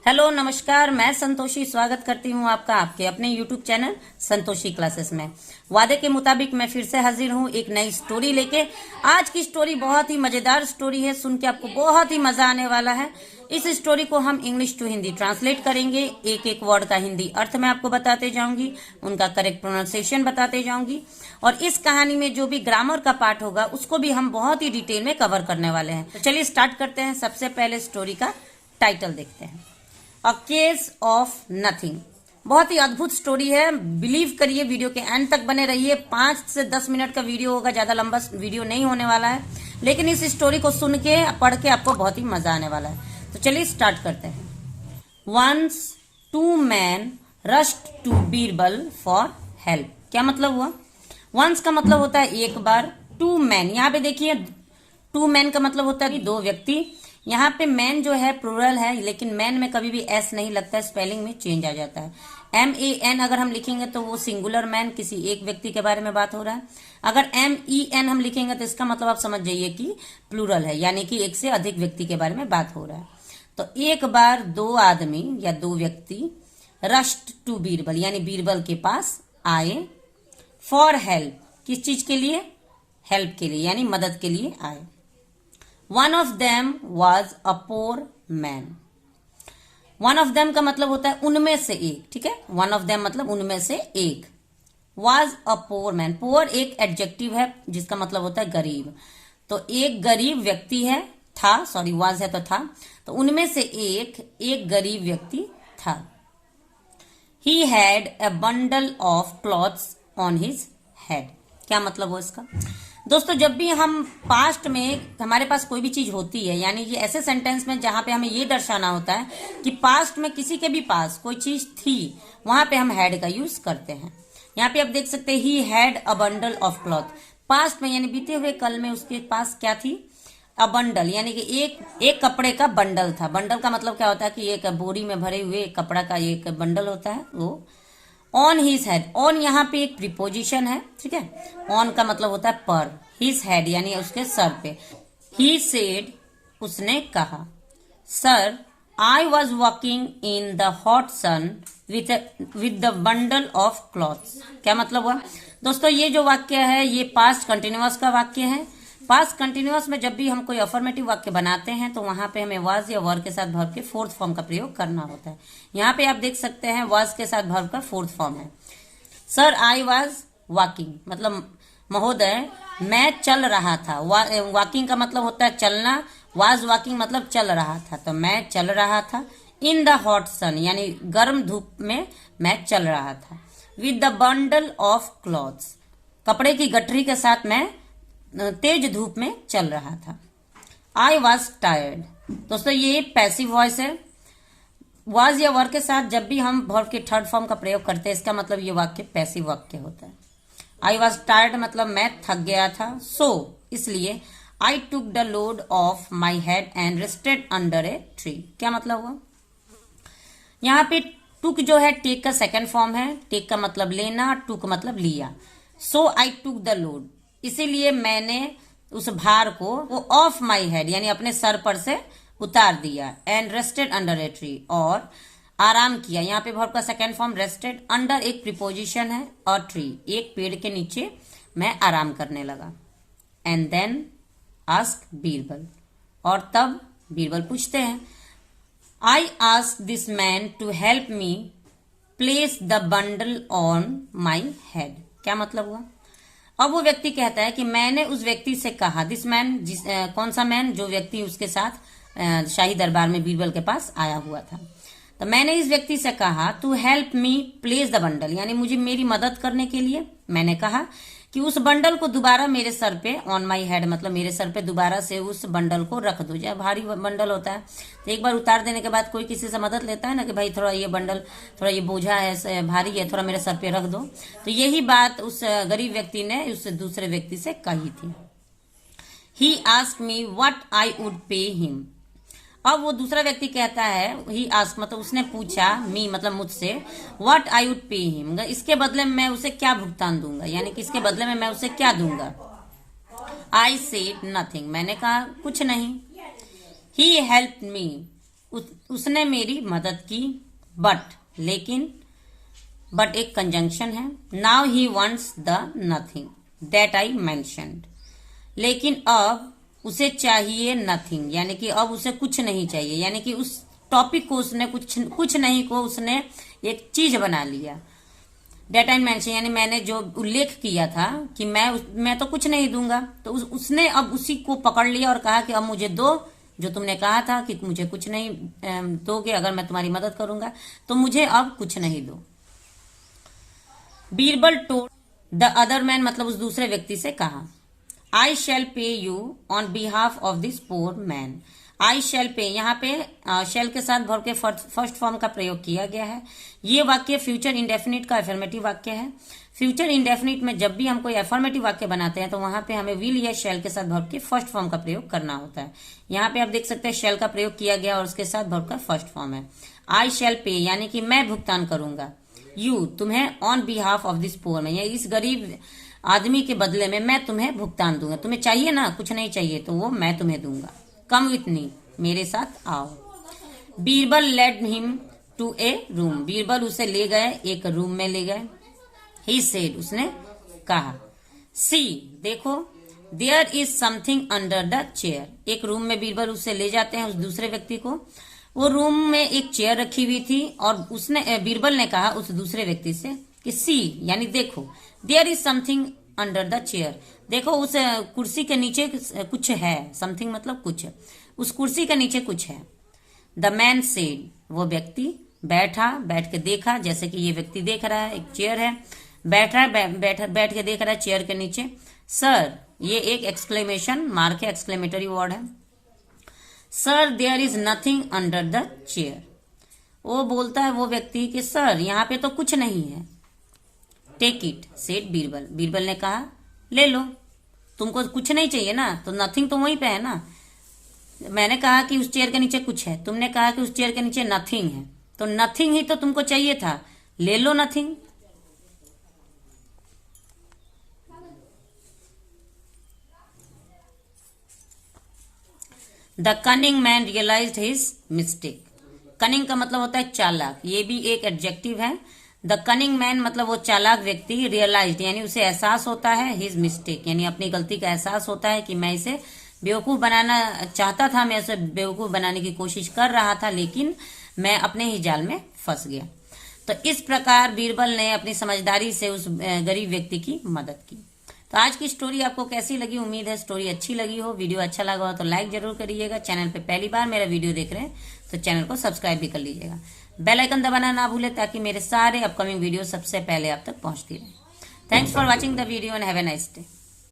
Hello नमस्कार, मैं संतोषी स्वागत करती हूँ आपका आपके अपने यूट्यूब चैनल संतोषी क्लासेस में। वादे के मुताबिक मैं फिर से हाजिर हूँ एक नई स्टोरी लेके। आज की स्टोरी बहुत ही मजेदार स्टोरी है, सुन के आपको बहुत ही मजा आने वाला है। इस स्टोरी को हम इंग्लिश टू हिंदी ट्रांसलेट करेंगे। एक एक वर्ड का हिंदी अर्थ मैं आपको बताते जाऊंगी, उनका करेक्ट प्रोनाउंसिएशन बताते जाऊंगी, और इस कहानी में जो भी ग्रामर का पार्ट होगा उसको भी हम बहुत ही डिटेल में कवर करने वाले हैं। तो चलिए स्टार्ट करते हैं। सबसे पहले स्टोरी का टाइटल देखते हैं, अ केस ऑफ नथिंग। बहुत ही अद्भुत स्टोरी है, बिलीव करिए। वीडियो के एंड तक बने रहिए। 5 से 10 मिनट का वीडियो होगा, ज्यादा लंबा वीडियो नहीं होने वाला है, लेकिन इस स्टोरी को सुन के पढ़ के आपको बहुत ही मजा आने वाला है। तो चलिए स्टार्ट करते हैं। Once two man rushed to Birbal for help. क्या मतलब हुआ? वंस का मतलब होता है एक बार, टू मैन यहाँ पे देखिए, टू मैन का मतलब होता है दो व्यक्ति। यहाँ पे मैन जो है प्लूरल है, लेकिन मैन में कभी भी एस नहीं लगता है, स्पेलिंग में चेंज आ जाता है। MAN अगर हम लिखेंगे तो वो सिंगुलर मैन, किसी एक व्यक्ति के बारे में बात हो रहा है। अगर MEN हम लिखेंगे तो इसका मतलब आप समझ जाइए कि प्लूरल है, यानी कि एक से अधिक व्यक्ति के बारे में बात हो रहा है। तो एक बार दो आदमी या दो व्यक्ति रश्ड टू बीरबल यानी बीरबल के पास आए, फॉर हेल्प, किस चीज के लिए? हेल्प के लिए, यानी मदद के लिए आए। One of them was a poor man. One of them का मतलब होता है उनमें से एक, ठीक है। One of them मतलब उनमें से एक। Was a poor man. Poor एक एडजेक्टिव है जिसका मतलब होता है गरीब। तो एक गरीब व्यक्ति है, था, सॉरी was है तो था, तो उनमें से एक गरीब व्यक्ति था। He had a bundle of clothes on his head. क्या मतलब हो इसका? दोस्तों, जब भी हम पास्ट में हमारे पास कोई भी चीज होती है, यानी ये ऐसे सेंटेंस में जहां पे हमें ये दर्शाना होता है कि पास्ट में किसी के भी पास कोई चीज थी, वहां पे हम हैड का यूज करते हैं। यहाँ पे आप देख सकते हैं, he had a bundle of cloth. Past में यानी बीते हुए कल में उसके पास क्या थी? अ बंडल, यानी कि एक कपड़े का बंडल था। बंडल का मतलब क्या होता है कि एक बोरी में भरे हुए कपड़ा का एक बंडल होता है वो। ऑन हिज हेड, ऑन यहाँ पे एक प्रीपोजिशन है, ठीक है। ऑन का मतलब होता है पर, हिज हेड यानी उसके सर पे। ही सेड, उसने कहा, sir I was walking in the hot sun with the bundle of clothes. क्या मतलब हुआ? दोस्तों, ये जो वाक्य है ये पास्ट कंटिन्यूअस का वाक्य है। पास्ट कंटिन्यूअस में जब भी हम कोई अफर्मेटिव वाक्य बनाते हैं तो वहां पे हमें वाज या वर के साथ वर्ब के फोर्थ फॉर्म का प्रयोग करना होता है। यहाँ पे आप देख सकते हैं वाज के साथ वर्ब का फोर्थ फॉर्म है। सर आई वाज वॉकिंग, मतलब महोदय मैं चल रहा था। वॉकिंग का मतलब होता है चलना, वाज वॉकिंग मतलब चल रहा था, तो मैं चल रहा था। इन द हॉट सन यानी गर्म धूप में मैं चल रहा था। With the bundle of clothes, कपड़े की गठरी के साथ मैं तेज धूप में चल रहा था। आई वॉज टायर्ड, दोस्तों ये पैसिव वॉइस है। वाज या वर के साथ जब भी हम वर्ब के थर्ड फॉर्म का प्रयोग करते हैं, इसका मतलब ये वाक्य पैसिव वाक्य होता है। आई वॉज टायर्ड मतलब मैं थक गया था, सो इसलिए I took the load off my head and rested under a tree. क्या मतलब हुआ? यहाँ पे टुक जो है टेक का सेकेंड फॉर्म है। टेक का मतलब लेना, टुक मतलब लिया। सो आई टुक द लोड, इसीलिए मैंने उस भार को वो ऑफ माई हेड यानी अपने सर पर से उतार दिया। And rested under a tree, और आराम किया। यहाँ पे वर्ब का सेकेंड फॉर्म रेस्टेड, अंडर एक प्रीपोजिशन है, और ट्री एक पेड़ के नीचे मैं आराम करने लगा। एंड देन आस्क बीरबल, और तब बीरबल पूछते हैं, I ask this man to help me place the bundle on my head. क्या मतलब हुआ? अब वो व्यक्ति कहता है कि मैंने उस व्यक्ति से कहा, दिस मैन कौन सा मैन? जो व्यक्ति उसके साथ शाही दरबार में बीरबल के पास आया हुआ था। तो मैंने इस व्यक्ति से कहा to help me place the bundle, यानी मुझे मेरी मदद करने के लिए मैंने कहा कि उस बंडल को दोबारा मेरे सर पे, ऑन माई हेड मतलब मेरे सर पे दोबारा से उस बंडल को रख दो। जब भारी बंडल होता है तो एक बार उतार देने के बाद कोई किसी से मदद लेता है ना कि भाई थोड़ा ये बंडल, थोड़ा ये बोझा है, भारी है, थोड़ा मेरे सर पे रख दो। तो यही बात उस गरीब व्यक्ति ने उस दूसरे व्यक्ति से कही थी। He ask me what I would pay him. अब वो दूसरा व्यक्ति कहता है, ही आस्क मतलब उसने पूछा, मी मतलब मुझसे, what I would pay him, इसके बदले में मैं उसे क्या भुगतान दूंगा, यानी कि इसके बदले में मैं उसे क्या दूंगा। आई सेड नथिंग, मैंने कहा कुछ नहीं। ही हेल्प मी, उसने मेरी मदद की, बट लेकिन, बट एक कंजंक्शन है। Now he wants the nothing that I mentioned, लेकिन अब उसे चाहिए नथिंग, यानी कि अब उसे कुछ नहीं चाहिए, यानी कि उस टॉपिक को उसने कुछ नहीं को उसने एक चीज बना लिया। दैट आई मेंशन, यानी मैंने जो उल्लेख किया था कि मैं तो कुछ नहीं दूंगा, तो उसने अब उसी को पकड़ लिया और कहा कि अब मुझे दो, जो तुमने कहा था कि मुझे कुछ नहीं दोगे अगर मैं तुम्हारी मदद करूंगा, तो मुझे अब कुछ नहीं दो। Birbal told the other man, मतलब उस दूसरे व्यक्ति से कहा, I shall pay you on behalf of this poor man. I shall pay, यहाँ पे शैल के साथ वर्ब के फर्स्ट फॉर्म का प्रयोग किया गया है। ये वाक्य फ्यूचर इंडेफिनिट का अफर्मेटिव वाक्य है। फ्यूचर इंडेफिनिट में जब भी हम कोई अफर्मेटिव वाक्य बनाते हैं तो वहां पे हमें विल या शैल के साथ वर्ब के फर्स्ट फॉर्म का प्रयोग करना होता है। यहाँ पे आप देख सकते हैं शैल का प्रयोग किया गया और उसके साथ वर्ब का फर्स्ट फॉर्म है। आई शैल पे, यानी कि मैं भुगतान करूंगा, यू, तुम्हें, on behalf of this poor man, इस गरीब आदमी के बदले में मैं तुम्हें भुगतान दूंगा। तुम्हें चाहिए ना, कुछ नहीं चाहिए, तो वो मैं तुम्हें दूंगा। कम विथ मी, मेरे साथ आओ। Birbal led him to a room, Birbal उसे ले गए, एक रूम में ले गए। ही सेड, उसने कहा, सी, देखो, there is something under the chair. एक रूम में बीरबल उसे ले जाते हैं, उस दूसरे व्यक्ति को। वो रूम में एक चेयर रखी हुई थी और उसने, बीरबल ने कहा उस दूसरे व्यक्ति से कि सी, यानी देखो, there is something under the chair, देखो उस कुर्सी के नीचे कुछ है। समथिंग मतलब कुछ, उस कुर्सी के नीचे कुछ है। द मैन सेड, वो व्यक्ति बैठ के देखा, जैसे कि ये व्यक्ति देख रहा है, एक चेयर है, बैठ के देख रहा है चेयर के नीचे। सर, ये एक एक्सक्लेमेशन मार्क है, एक्सक्लेमेटरी वर्ड है। Sir, there is nothing under the chair, वो बोलता है वो व्यक्ति कि सर, यहाँ पे तो कुछ नहीं है। Take it, said Birbal, Birbal ने कहा ले लो, तुमको कुछ नहीं चाहिए ना, तो नथिंग तो वहीं पे है ना। मैंने कहा कि उस चेयर के नीचे कुछ है, तुमने कहा कि उस चेयर के नीचे नथिंग है, तो नथिंग ही तो तुमको चाहिए था, ले लो nothing. The cunning man realised his mistake, cunning का मतलब होता है चालाक, ये भी एक एडजेक्टिव है। द कनिंग मैन मतलब वो चालाक व्यक्ति, रियलाइज्ड यानी उसे एहसास होता है, हिज मिस्टेक यानी अपनी गलती का एहसास होता है कि मैं इसे बेवकूफ बनाना चाहता था, मैं इसे बेवकूफ बनाने की कोशिश कर रहा था, लेकिन मैं अपने ही जाल में फंस गया। तो इस प्रकार बीरबल ने अपनी समझदारी से उस गरीब व्यक्ति की मदद की। तो आज की स्टोरी आपको कैसी लगी? उम्मीद है स्टोरी अच्छी लगी हो। वीडियो अच्छा लगा हो तो लाइक जरूर करिएगा। चैनल पे पहली बार मेरा वीडियो देख रहे हैं तो चैनल को सब्सक्राइब भी कर लीजिएगा। बेल आइकन दबाना ना भूले ताकि मेरे सारे अपकमिंग वीडियो सबसे पहले आप तक पहुंचती रहे। Thanks for watching the video and have a nice day.